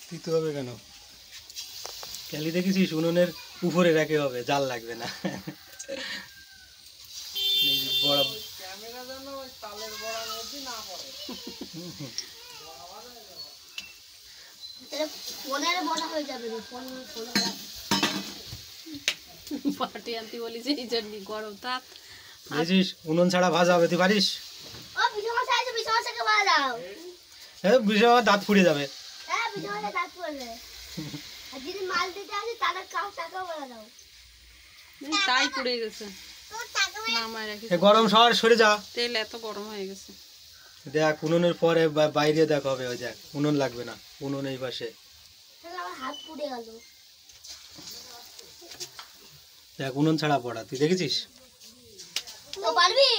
দিতে হবে কেন? ক্যালি দেখেছিস উনুনের উপরে রাখে হবে, জাল লাগবে না। বড় ক্যামেরা যেন ওই তালের বড়ার মধ্যে না পড়ে। ফোনের বড়া হয়ে যাবে, ফোন পার্টি আনতে বলিস এই জন্য গরম থাক। বুঝিস উনুন ছাড়া ভাজা হবে, তুই পারিস? ও বিছানা সাইজে বিছানা থেকে বাড়া দাও। হ্যাঁ বিছানা দাঁত ফুটে যাবে। হ্যাঁ বিছানা দাঁত পড়বে। আর যদি মাল দিতে আসে তাহলে টাকা বাড়া দাও। তাই পুড়ে গেছে। না মার রাখিস। গরম সরে যা। তেল এত গরম হয়ে গেছে। দেখ উনুনের পরে বাইরে দেখ হবে, ওই দেখ উনুন লাগবে না, উনুন এই পাশে। তাহলে আমার হাত পুড়ে গেল। দেখ উনুন ছাড়া পড়া, তুই দেখেছিস? তো পারবি?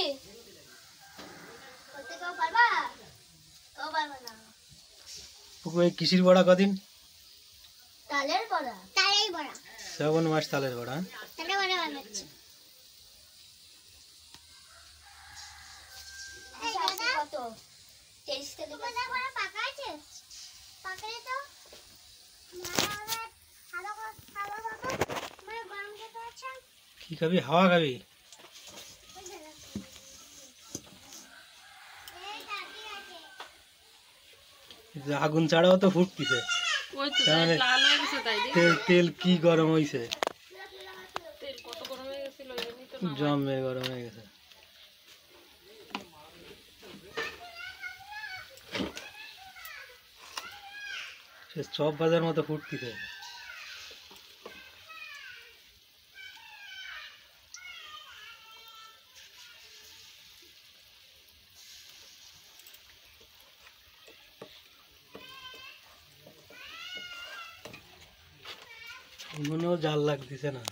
করতে কেউ পারবা? কেউ পারবে না। ওই কিসির বড়া কদিন? তালের বড়া। তালের বড়া। শ্রাবণ মাস তালের বড়া। তালের বড়া বানাচ্ছি। এই দাদা কত? 23 থেকে বড়া বড়া পাকা আছে? পাকালে তো মারা ভালো করে খাওয়া বাবা। মানে গরম খেতে আছে। কি খাবি? হাওয়া খাবি? আগুন ছাড়াও তো ফুটতিছে। ওই তো লাল হয়ে গেছে তাই দেখ। তেল কি গরম হইছে? তেল কত গরম হয়ে গেছিল ওই জন্যই তো জমে গরম হয়ে গেছে। সে চপ বাজার মতো ফুটতিছে। উনুনেও জাল লাগতেছে না।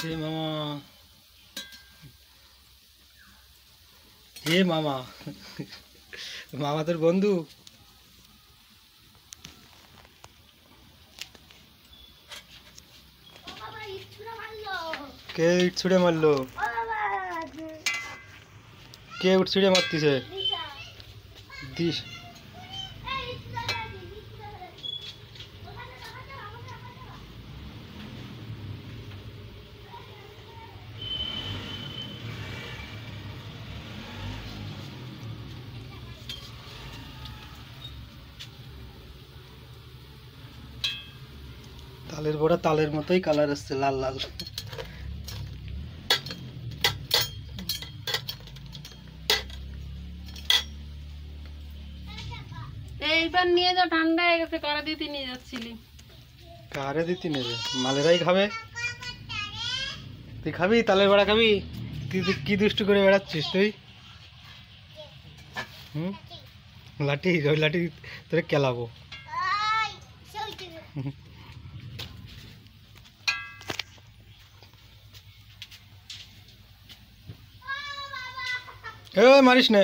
হে মামা, হে মামা, মামা তোর বন্ধু? কে ইট ছুড়ে মারলো? কে ইট ছুড়ে মারতিছে? দিস তালের বড়া তালের মতোই কালার আসছে, লাল লাল। এইবার নিয়ে যাও, ঠান্ডা হয়ে গেছে। কারা দিতে নিয়ে যাচ্ছিলি? কারে দিতে নেবে? মালেরাই খাবে। তুই খাবি তালের বড়া খাবি? তুই কি দুষ্টু করে বেড়াচ্ছিস তুই? লাঠি, ওই লাঠি তোরে কেলাবো। মারিস না।